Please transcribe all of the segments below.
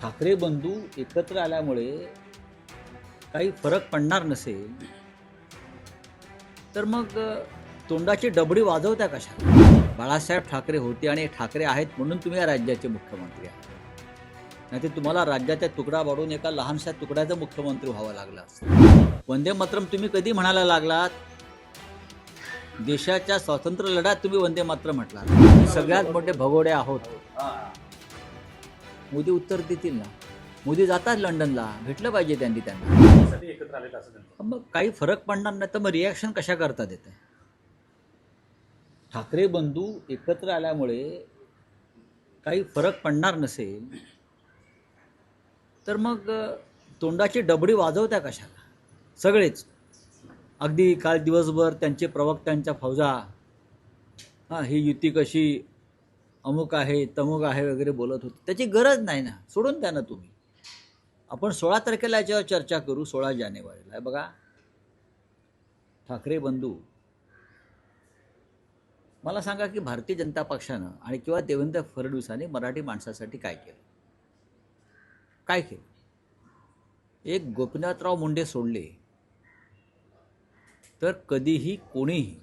ठाकरे बंधू एकत्र आल्यामुळे काही फरक पडणार नसेल तर मग तोंडाची डबडी वाजवत्या कशा? बाळासाहेब ठाकरे होते आणि ठाकरे आहेत म्हणून तुम्ही या राज्याचे मुख्यमंत्री आहात. नाहीतर तुम्हाला राज्याचा तुकडा पाडून एका लहानशा तुकड्याचा मुख्यमंत्री व्हावं लागलं असतं. वंदे मातरम तुम्ही कधी म्हणायला लागलात? देशाच्या स्वातंत्र्य लढ्यात तुम्ही वंदे मातरम म्हटलात. सगळ्यात मोठे भगोडे आहोत. मोदी उत्तर देतील ना. मोदी जातात लंडनला, भेटलं पाहिजे त्यांना. एकत्र आलेत असं त्यांचं. मग काही फरक पडणार नाही तर मग रिॲक्शन कशा करतात येते? ठाकरे बंधू एकत्र आल्यामुळे काही फरक पडणार नसेल तर मग तोंडाची डबडी वाजवत्या कशाला? सगळेच अगदी काल दिवसभर त्यांचे प्रवक्त्यांच्या फौजा ही युती कशी अमुक आहे तमुक आहे वगैरे बोलत होते. त्याची गरज नाही ना, सोडून द्या ना तुम्ही. आपण 16 तारखेला याच्यावर चर्चा करू. 16 जानेवारीला बघा. ठाकरे बंधू, मला सांगा की भारतीय जनता पक्षानं आणि किंवा देवेंद्र फडणवीसांनी मराठी माणसासाठी काय केलं? काय केलं? एक गोपीनाथराव मुंडे सोडले तर कधीही कोणीही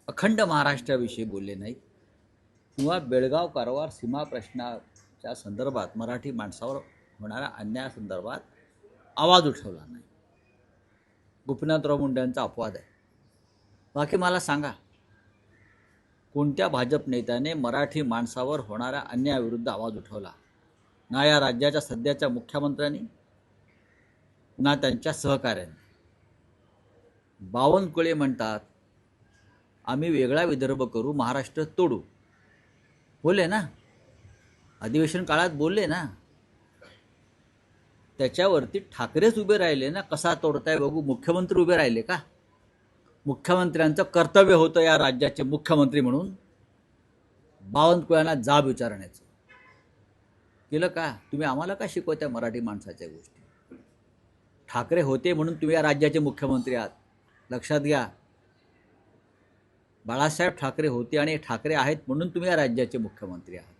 अखंड महाराष्ट्राविषयी बोलले नाहीत किंवा बेळगाव कारवार सीमा प्रश्नाच्या संदर्भात मराठी माणसावर होणाऱ्या अन्यायासंदर्भात आवाज उठवला नाही. गोपीनाथराव मुंडेंचा अपवाद आहे. बाकी मला सांगा, कोणत्या भाजप नेत्याने मराठी माणसावर होणाऱ्या अन्यायाविरुद्ध आवाज उठवला? ना या राज्याच्या सध्याच्या मुख्यमंत्र्यांनी ना त्यांच्या सहकाऱ्यांनी. बावनकुळे म्हणतात आम्ही वेगळा विदर्भ करू, महाराष्ट्र तोडू. बोलले ना, अधिवेशन काळात बोलले ना. त्याच्यावरती ठाकरेच उभे राहिले ना. कसा तोडताय बघू. मुख्यमंत्री उभे राहिले का? मुख्यमंत्र्यांचं कर्तव्य होतं या राज्याचे मुख्यमंत्री म्हणून बावनकुळ्यांना जाब विचारण्याचं. केलं का? तुम्ही आम्हाला का शिकवत्या मराठी माणसाच्या गोष्टी? ठाकरे होते म्हणून तुम्ही या राज्याचे मुख्यमंत्री आहात. लक्षात घ्या. बाळासाहेब ठाकरे होते आणि ठाकरे आहेत म्हणून तुम्ही या राज्याचे मुख्यमंत्री आहात.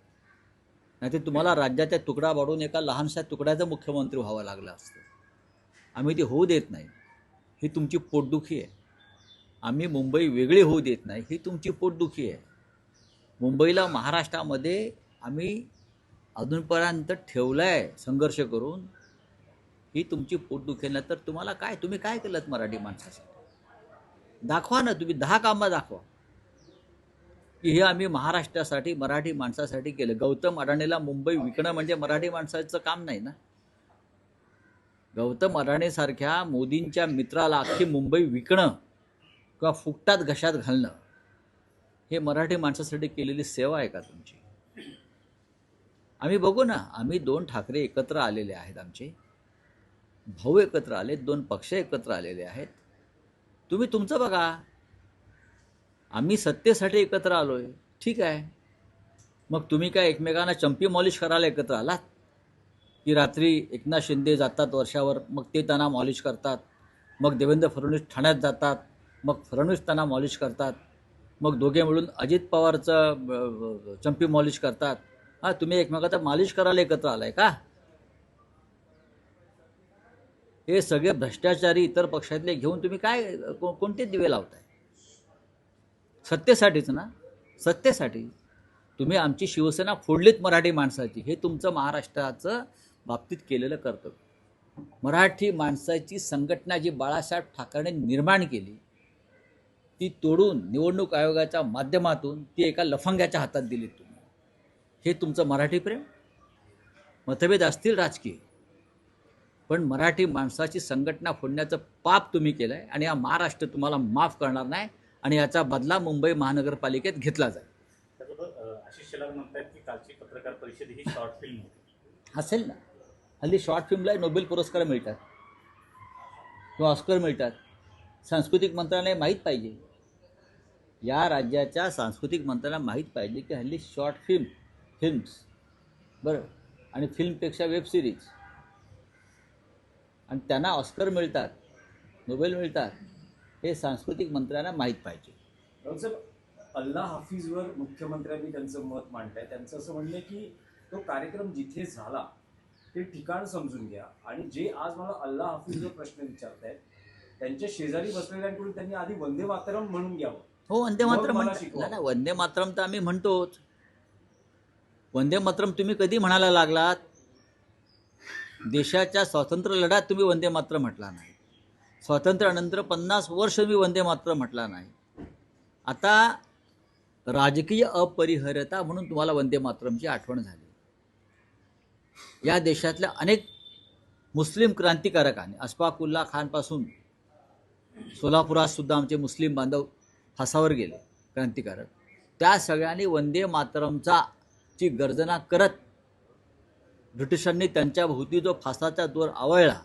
नाहीतर तुम्हाला राज्याचा तुकडा पाडून एका लहानशा तुकड्याचा मुख्यमंत्री व्हावं लागलं असतं. आम्ही ते होऊ देत नाही. ही तुमची पोटदुखी आहे. आम्ही मुंबई वेगळी होऊ देत नाही, ही तुमची पोटदुखी आहे. मुंबईला महाराष्ट्रामध्ये आम्ही अजूनपर्यंत ठेवलं आहे संघर्ष करून, ही तुमची पोटदुखी नाही. तर तुम्हाला काय, तुम्ही काय केलं मराठी माणसासाठी? दाखवा ना. तुम्ही 10 कामं दाखवा की हे आम्ही महाराष्ट्रासाठी मराठी माणसासाठी केलं. गौतम अडाणीला मुंबई विकणं म्हणजे मराठी माणसाचं काम नाही ना. गौतम अडाणीसारख्या मोदींच्या मित्राला अख्खी मुंबई विकणं किंवा फुकटात घशात घालणं हे मराठी माणसासाठी केलेली सेवा आहे का तुमची? आम्ही बघू ना. आम्ही 2 ठाकरे एकत्र आलेले आहेत. आमचे भाऊ एकत्र आले, 2 पक्ष एकत्र आलेले आहेत. तुम्ही तुमचं बघा. आम्ही सत्तेसाठी एकत्र आलोय, ठीक आहे. मग तुम्ही काय एकमेकांना चंपी मॉलिश करायला एकत्र आलात की रात्री एकनाथ शिंदे जातात वर्षावर, मग ते त्यांना मॉलिश करतात. मग देवेंद्र फडणवीस ठाण्यात जातात, मग फडणवीस त्यांना मॉलिश करतात. मग दोघे मिळून अजित पवारचं चंपी मॉलिश करतात. तुम्ही एकमेकाचा मालिश करायला एकत्र आलाय का? हे सगळे भ्रष्टाचारी इतर पक्षातले घेऊन तुम्ही काय कोणते दिवे लावताय? सत्तेसाठीच ना. सत्तेसाठी तुम्ही आमची शिवसेना फोडलीत मराठी माणसाची. हे तुमचं महाराष्ट्राचं बाबतीत केलेलं कर्तव्य. मराठी माणसाची संघटना जी बाळासाहेब ठाकरेंनी निर्माण केली ती तोडून निवडणूक आयोगाच्या माध्यमातून ती एका लफंग्याच्या हातात दिली तुम्ही. हे तुमचं मराठी प्रेम? मतभेद असतील राजकीय, पण मराठी माणसाची संघटना फोडण्याचं पाप तुम्ही केलं आहे आणि हा महाराष्ट्र तुम्हाला माफ करणार नाही. आणि याचा बदला मुंबई महानगरपालिकेत घेतला जाईल. आशिष शेलार म्हणतात की कालची पत्रकार परिषद ही शॉर्ट फिल्म होती. असेल ना. हल्ली शॉर्ट फिल्मला नोबेल पुरस्कार मिळतात किंवा ऑस्कर मिळतात. सांस्कृतिक मंत्रालय माहीत पाहिजे, या राज्याच्या सांस्कृतिक मंत्र्यांना माहीत पाहिजे की हल्ली शॉर्ट फिल्म्स बरं आणि फिल्मपेक्षा वेब सिरीज आणि त्यांना ऑस्कर मिळतात, नोबेल मिळतात, हे सांस्कृतिक मंत्र्यांना माहीत पाहिजे. राऊत साहेब, अल्ला हाफिजवर मुख्यमंत्र्यांनी त्यांचं मत मांडलंय. त्यांचं असं म्हणणं की तो कार्यक्रम जिथे झाला ते ठिकाण समजून घ्या आणि जे आज मला अल्लाह हाफिज जो प्रश्न विचारतायत त्यांच्या शेजारी बसलेल्यांकडून त्यांनी आधी वंदे मातरम म्हणून घ्यावं. हो, वंदे मग मातरम मला म्हणतात. शिकवा. नाही नाही, वंदे मातरम तर आम्ही म्हणतोच. वंदे मातरम तुम्ही कधी म्हणायला लागलात? देशाच्या स्वातंत्र्य लढ्यात तुम्ही वंदे मातरम म्हटला नाही. स्वातंत्र्यानंतर 50 वर्ष तुम्ही वंदे मातरम म्हटला नाही. आता राजकीय अपरिहार्यता म्हणून तुम्हाला वंदे मातरमची आठवण झाली. या देशातल्या अनेक मुस्लिम क्रांतिकारकांनी अशफाकुल्ला खानपासून सोलापुरात सुद्धा आमचे मुस्लिम बांधव फासावर गेले क्रांतिकारक. त्या सगळ्यांनी वंदे मातरमचा ची गर्जना करत ब्रिटिशांनी त्यांच्या भोवती जो फासाचा दोर आवळला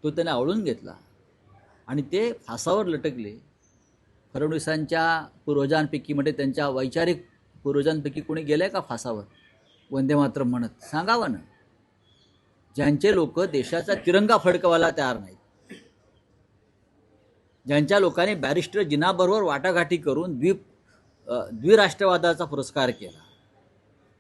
तो त्याने आवळून घेतला आणि ते फासावर लटकले. फडणवीसांच्या पूर्वजांपैकी म्हणजे त्यांच्या वैचारिक पूर्वजांपैकी कोणी गेले का फासावर वंदे मातरम म्हणत? सांगावं ना. ज्यांचे लोक देशाचा तिरंगा फडकवायला तयार नाहीत, ज्यांच्या लोकांनी बॅरिस्टर जिनाबरोबर वाटाघाटी करून द्विराष्ट्रवादाचा पुरस्कार केला.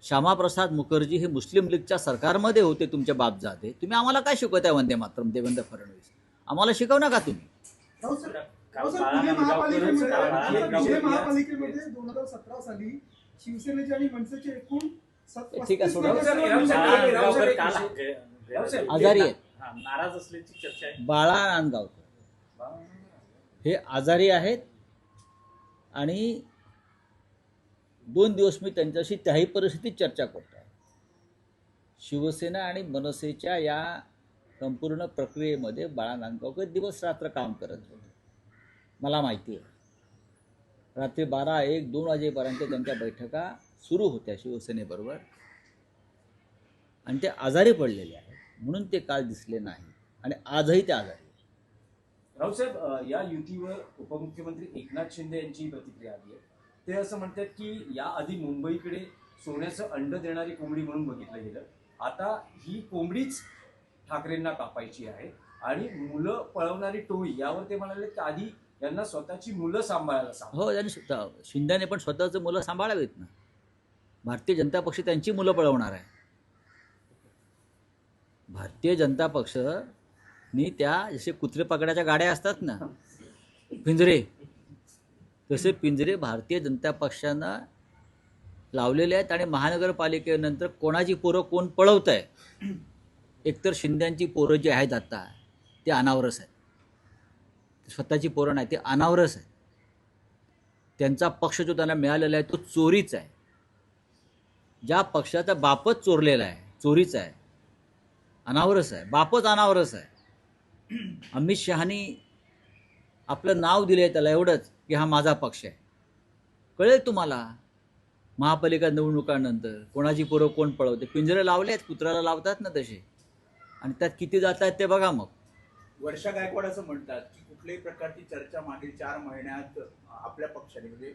श्यामाप्रसाद मुखर्जी हे मुस्लिम लीगच्या सरकारमध्ये होते तुमचे बापजादे. तुम्ही आम्हाला काय शिकवताय वंदे मातरम? देवेंद्र फडणवीस आम्हाला शिकवू नका तुम्ही. पुणे महापालिकेमध्ये 2017 साली शिवसेनेचे आणि मनसेचे एकूण ठीक आहे, सोडा. आजारी आहेत. नाराज असल्याची चर्चा आहे. बाळा नांदगावकर हे आजारी आहेत आणि 2 दिवस मी त्यांच्याशी त्याही परिस्थितीत चर्चा करतो आहे. शिवसेना आणि मनसेच्या या संपूर्ण प्रक्रियेमध्ये बाळा नांदगावकर दिवस रात्र काम करत होते. मला माहिती आहे. रात्री 12, 1, 2 वाजेपर्यंत त्यांच्या बैठका सुरू होत्या शिवसेनेबरोबर आणि ते आजारी पडलेले आहेत म्हणून ते काल दिसले नाही आणि आजही ते आजारी. रावसाहेब, या युतीवर उपमुख्यमंत्री एकनाथ शिंदे यांची प्रतिक्रिया आली आहे. ते असं म्हणतात की याआधी मुंबईकडे सोन्याचं अंड देणारी कोंबडी म्हणून बघितलं गेलं, आता ही कोंबडीच ठाकरेंना कापायची आहे आणि मुलं पळवणारी टोळी यावर ते म्हणाले की आधी यांना स्वतःची मुलं सांभाळायला सांगा. हो, त्यांनी शिंदेने पण स्वतःचं मुलं सांभाळावीत ना. भारतीय जनता पक्ष त्यांची मुलं पळवणार आहे. भारतीय जनता पक्षनी त्या जसे कुत्रे पकडाच्या गाड्या असतात ना, पिंजरे, तसे पिंजरे भारतीय जनता पक्षानं लावलेले आहेत आणि महानगरपालिकेनंतर कोणाची पोरं कोण पळवत आहे? एकतर शिंद्यांची पोरं जी आहेत आता ते अनावरस आहेत. स्वतःची पोरं नाही, ते अनावरस आहे. त्यांचा पक्ष जो त्यांना मिळालेला आहे तो चोरीच आहे. ज्या पक्षाचा बापच चोरलेला आहे, चोरीचा आहे, अनावरस आहे, बापच अनावरस आहे. अमित शहानी आपलं नाव दिलं आहे त्याला एवढंच की हा माझा पक्ष आहे. कळेल तुम्हाला महापालिका निवडणुकांनंतर कोणाची पोरं कोण पळवते. पिंजरे लावले आहेत, कुत्र्याला लावतात ना तसे, आणि त्यात किती जात आहेत ते बघा. मग वर्षा गायकवाड असं म्हणतात की कुठल्याही प्रकारची चर्चा मागील 4 महिन्यात आपल्या पक्षाने म्हणजे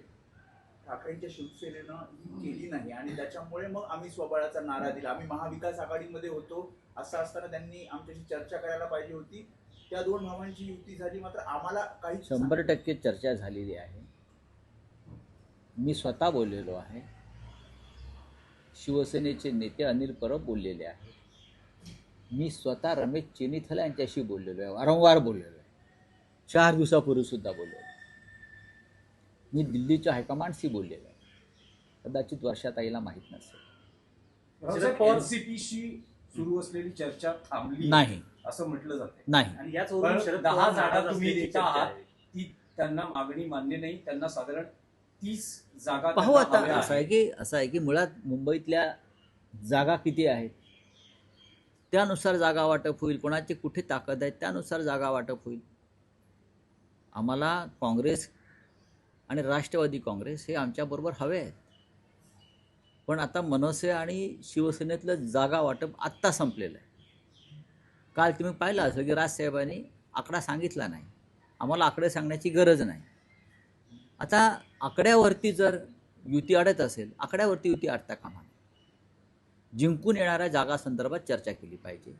ठाकरेंच्या शिवसेनेनं ही केली नाही आणि त्याच्यामुळे मग आम्ही स्वबळाचा नारा दिला. आम्ही महाविकास आघाडीमध्ये होतो असं असताना त्यांनी आमच्याशी चर्चा करायला पाहिजे होती. त्या 2 भावांची युती झाली, मात्र आम्हाला काही 100% चर्चा झालेली आहे. मी स्वतः बोललेलो आहे. शिवसेनेचे नेते अनिल परब बोललेले आहेत. मी स्वतः रमेश चेनिथला यांच्याशी बोललेलो आहे, वारंवार बोललेलो आहे. 4 दिवसापूर्वी सुद्धा बोललेलो आहे. मी दिल्लीच्या हायकमांडशी बोललेलो आहे. कदाचित वर्षाताईला माहीत नसेल. एनसीपीशी सुरू असलेली चर्चा थांबली नाही असं म्हटलं जाते नाही. आणि याचवरून शरद 10 पवार जागा नाराज तुम्ही असल्याची देता चर्चा आहात आहे. ती त्यांना मागणी मान्य नाही. त्यांना साधारण 30 जागा पाहू त्यांना आता. हव्या असं आहे की मुळात मुंबईतल्या जागा किती आहेत त्यानुसार जागा वाटप होईल. कोणाची कुठे ताकद आहे त्यानुसार जागा वाटप होईल. आम्हाला काँग्रेस आणि राष्ट्रवादी काँग्रेस हे आमच्याबरोबर हवे आहेत. पण आता मनसे आणि शिवसेनेतलं जागा वाटप आत्ता संपलेलं आहे. काल तुम्ही पाहिलं असेल की राजसाहेबांनी आकडा सांगितला नाही. आम्हाला आकडे सांगण्याची गरज नाही. आता आकड्यावरती जर युती अडत असेल, आकड्यावरती युती अडता कामा नये. जिंकून येणाऱ्या जागासंदर्भात चर्चा केली पाहिजे.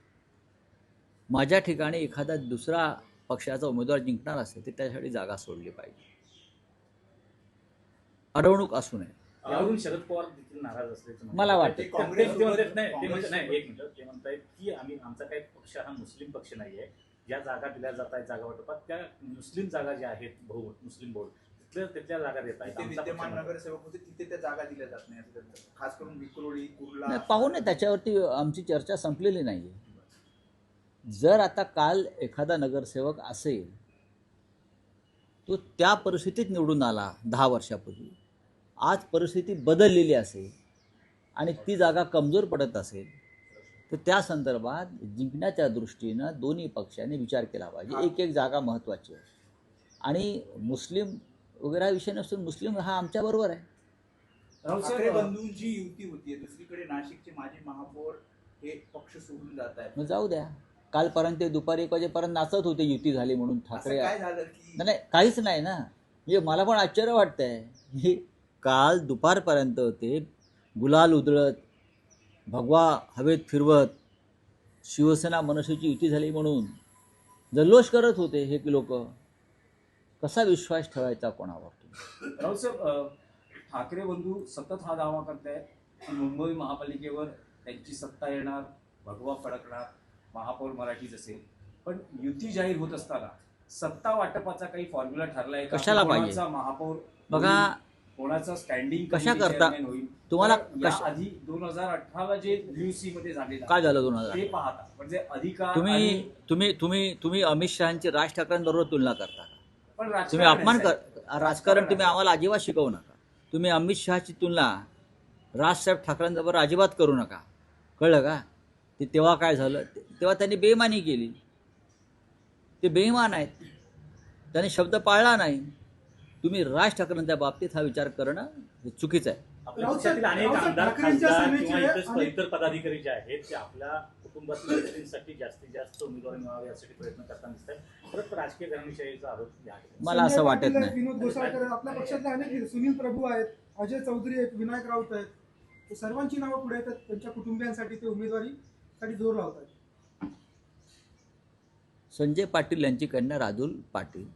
माझ्या ठिकाणी एखादा दुसरा पक्षाचा उमेदवार जिंकणार असेल तर त्यासाठी जागा सोडली पाहिजे. अडवणूक असू नये. यावरून शरद पवार देखील नाराज असल्याचं म्हणतात. मला वाटतं. ते काँग्रेस ते म्हणतात नाही, ते म्हणतात नाही, एक मिनिट, ते म्हणतायत की आमचा काही पक्ष हा मुस्लिम पक्ष नाहीये. ज्या जागा दिल्या जात आहेत जागा वाटपात त्या मुस्लिम जागा ज्या आहेत मुस्लिम बहुल तिथल्या जागा देत आहेत. तिथे आमचा पक्ष विद्यमान म्हणतो. नगरसेवक होते तिथे त्या जागा दिल्या जात नाही असं त्यांचं. खास करून विक्रोळी कुर्ला नाही, पाहू नये, त्याच्यावरती आमची चर्चा संपलेली नाही आहे. जर आता काल एखादा नगरसेवक असेल तो त्या परिस्थितीत निवडून आला 10 वर्षापूर्वी, आज परिस्थिती बदललेली असेल आणि ती जागा कमजोर पडत असेल तर त्या संदर्भात जिंकण्याच्या दृष्टीनं दोन्ही पक्षांनी विचार केला पाहिजे. एक एक जागा महत्त्वाची आहे आणि मुस्लिम वगैरे हा विषय नसून मुस्लिम हा आमच्याबरोबर आहे. राहुल ठाकरे साहेब, बंधूंची युती होतीये. दुसरीकडे नाशिकचे माजी महापौर हे पक्ष सोडून जात आहेत. मग जाऊ द्या. कालपर्यंत ते दुपारी 1 वाजेपर्यंत नाचत होते युती झाली म्हणून असं ठाकरे. काय झालं की नाही काहीच नाही ना. म्हणजे मला पण आश्चर्य वाटतंय की काल दुपारपर्यंत ते गुलाल उधळत भगवा हवेत फिरवत शिवसेना मनसेची युती झाली म्हणून जल्लोष करत होते हे लोक. कसा विश्वास ठेवायचा कोणावर? राहुल साहेब, ठाकरे बंधू सतत हा दावा करतायत की मुंबई महापालिकेवर त्यांची सत्ता येणार, भगवा फडकणार, महापौर मराठीच असेल. पण युती जाहीर होत असताना सत्ता वाटपाचा काही फॉर्म्युला ठरलाय का? कशाला पाहिजे? कोणाचा महापौर बघा, होईल, कोणाचा स्टँडिंग कशा कमिटी करता? चेअरमॅन होईल? तुम्हाला तर आधी 2018 जे न्यूसी मध्ये झालेलं काय झालं 2018? ते पाहता म्हणजे अधिकार तुम्ही आणि- तुम्ही तुम्ही तुम्ही अमित शहाची राज ठाकरेंबरोबर तुलना करता का? पण तुम्ही अपमान राजकारण कर राजकारण तुम्ही आम्हाला अजिबात शिकवू नका. तुम्ही अमित शहाची तुलना राजसाहेब ठाकरेंबरोबर अजिबात करू नका. कळलं का? ते तेव्हा काय झालं, तेव्हा त्यांनी बेईमानी केली. ते बेईमान आहेत, त्यांनी शब्द पाळला नाही. तुम्ही राज ठाकरेंच्या बाबतीत हा विचार करणं हे चुकीचं आहे. आपल्या पक्षातील अनेक राऊत साहेब आमदार ठाकरेंच्या खासदार सेनेचे किंवा आणि- इतर पदाधिकारी जे आहेत ते आपल्या कुटुंबातील व्यक्तींसाठी जास्तीत जास्त उमेदवार मिळावे यासाठी प्रयत्न करताना दिसतात. परत राजकीय घराणेशाहीचा आरोप आहे. मला असं संजय वाटत पाटील आहेत, नाही. विनोद गोसाळकर आहेत, आपल्या पक्षातले अनेक आहेत. सुनील प्रभू आहेत, अजय चौधरी आहेत, विनायक राऊत आहेत. हे सर्वांची नावं पुढे येतात. त्यांच्या कुटुंबियांसाठी ते उमेदवारीसाठी जोर लावतात. संजय पाटील यांची कन्या राजुल पाटील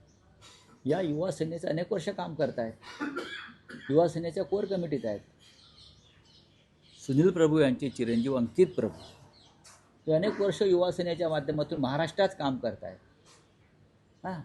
या युवा सेनेचे अनेक वर्ष काम करत आहेत. युवा सेनेच्या कोर कमिटीत आहेत. सुनील प्रभू यांचे चिरंजीव अंकित प्रभू ते अनेक वर्ष युवा सेनेच्या माध्यमातून महाराष्ट्रात काम करत आहेत. हां,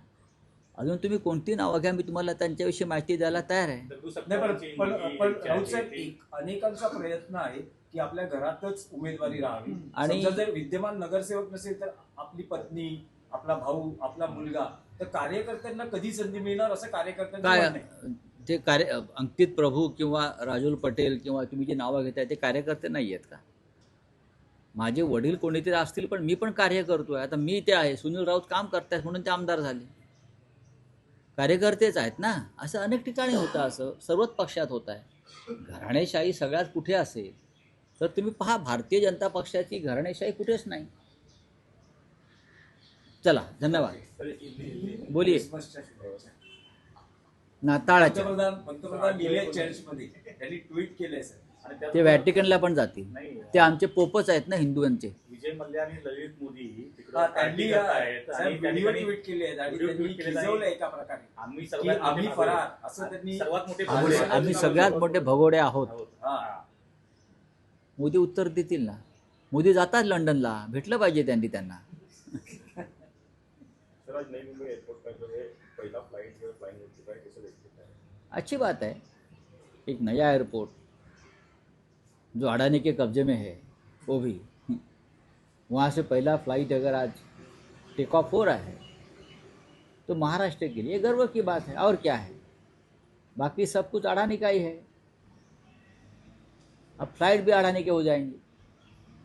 अजून तुम्ही कोणती नावं घ्या, मी तुम्हाला त्यांच्याविषयी माहिती द्यायला तयार आहे. दगडू नाही सत्तावारची पण मुलगी पण जी राऊत आहे साहेब, ती- अनेकांचा प्रयत्न आहे की आपल्या घरातच उमेदवारी राहावी. आणि- समजा जर विद्यमान नगरसेवक नसेल तर आपली पत्नी, आपला भाऊ, आपला मुलगा, तर कार्यकर्त्यांना कधी संधी मिळणार असं कार्यकर्त्यांचं काय म्हणणं आहे. ते अंकित प्रभू किंवा राजुल पटेल किंवा तुम्ही जी नावं घेताय ते कार्यकर्ते नाही आहेत का? माझे वडील कोणीतरी असतील, पण मी पण कार्य करतोय. आता मी ते आहे, सुनील राऊत काम करतायत म्हणून ते आमदार झाले. कार्यकर्तेच आहेत ना. असं अनेक ठिकाणी होतं, असं सर्वच पक्षात होत आहे. घराणेशाही सगळ्यात कुठे असेल तर तुम्ही पहा, भारतीय जनता पक्षाची घराणेशाही कुठेच नाही. चला, धन्यवाद. बोलिये. क्रिसमसच्या शुभेच्छा. नाताळाच्या पंतप्रधान गेले चर्चमध्ये, त्यांनी ट्विट केलंय सर. आणि त्यात- ते व्हॅटिकनला पण जातील. नाही, ते आमचे पोपच आहेत ना हिंदूंचे. विजय मल्ल्या आणि ललित मोदी तिकडे हा, पार्टी त्यांनी करतायत आणि साहेब त्या व्हिडिओ ठिकाणी ट्विट केले आहेत आणि व्हिडिओ त्यांनी ट्विट केलेला आहे. खिजवलं एका प्रकारे आम्ही की सर्वात आम्ही मोठे फरार भगोडे- असं त्यांनी सर्वात मोठे आम्ही भगोडे आम्ही सगळ्यात मोठे भगोडे आहोत. आहोत. हा. मोदी उत्तर देतील ना. मोदी जातात लंडनला, भेटलं पाहिजे त्यांना. सर, आज नई मुंबई एयरपोर्ट का जो है पहला फ्लाइट जो फ्लाइंग हो चुका है, कैसे देखते हैं? अच्छी बात है. एक नया एयरपोर्ट जो अडानी के कब्जे में है वो भी, वहाँ से पहला फ्लाइट अगर आज टेक ऑफ हो रहा है तो महाराष्ट्र के लिए गर्व की बात है. और क्या है, बाकी सब कुछ अडानी का ही है. अब फ्लाइट भी अडानी के हो जाएंगे.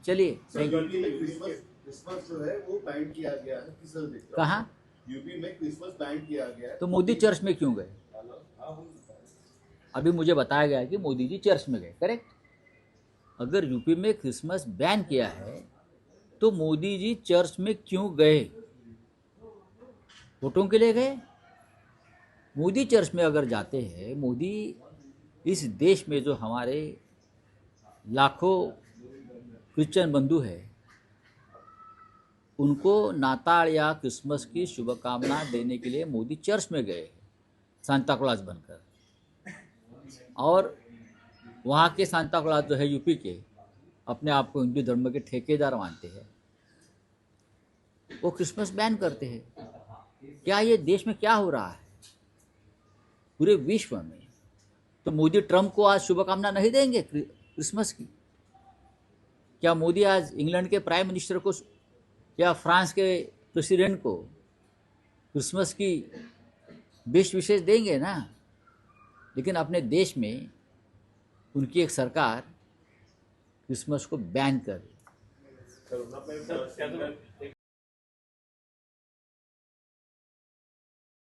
चलिए, सर, थैंक यू. यूपी में क्रिसमस जो है वो बैन किया गया है, किस तरह देखते हैं? कहाँ? यूपी में क्रिसमस बैन किया गया है. तो मोदी चर्च में क्यों गए? अभी मुझे बताया गया कि मोदी जी चर्च में गए. करेक्ट. अगर यूपी में क्रिसमस बैन किया है तो मोदी जी चर्च में क्यों गए? वोटों के लिए गए? मोदी चर्च में अगर जाते हैं, मोदी इस देश में जो हमारे लाखों क्रिश्चियन बंधु हैं उनको नाताल या क्रिसमस की शुभकामना देने के लिए मोदी चर्च में गए सांता क्लॉज बनकर. और वहाँ के सांता क्लॉज जो है यूपी के, अपने आप को हिंदू धर्म के ठेकेदार मानते हैं, वो क्रिसमस बैन करते हैं। क्या ये देश में क्या हो रहा है पूरे विश्व में? तो मोदी ट्रम्प को आज शुभकामना नहीं देंगे क्रिसमस की? क्या मोदी आज इंग्लैंड के प्राइम मिनिस्टर को या फ्रांस के प्रेसिडेंट को क्रिसमस की बेस्ट विशेष देंगे ना? लेकिन अपने देश में उनकी एक सरकार क्रिसमस को बैन कर रही है। सर, उन्होंने सर, त्यातून एक